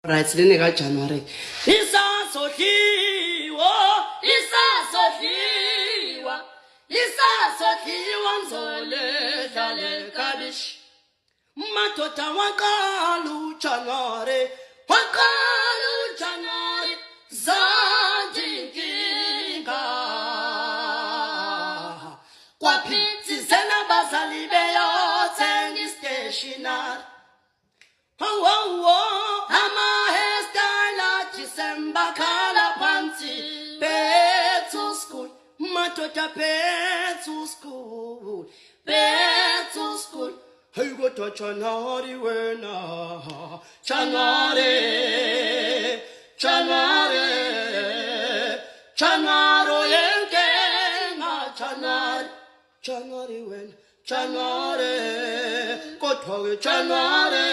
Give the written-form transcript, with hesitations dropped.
right silene ka January isasohliwa nzole dlale kabish madoda waqala uJanuary zanjinkinga kwaphithi sena bazali beyothenga stationary ama hairstyle December khala phansi back to school madoda back to school hey kodwa January wena January yenkenga January wena January kodwa ke January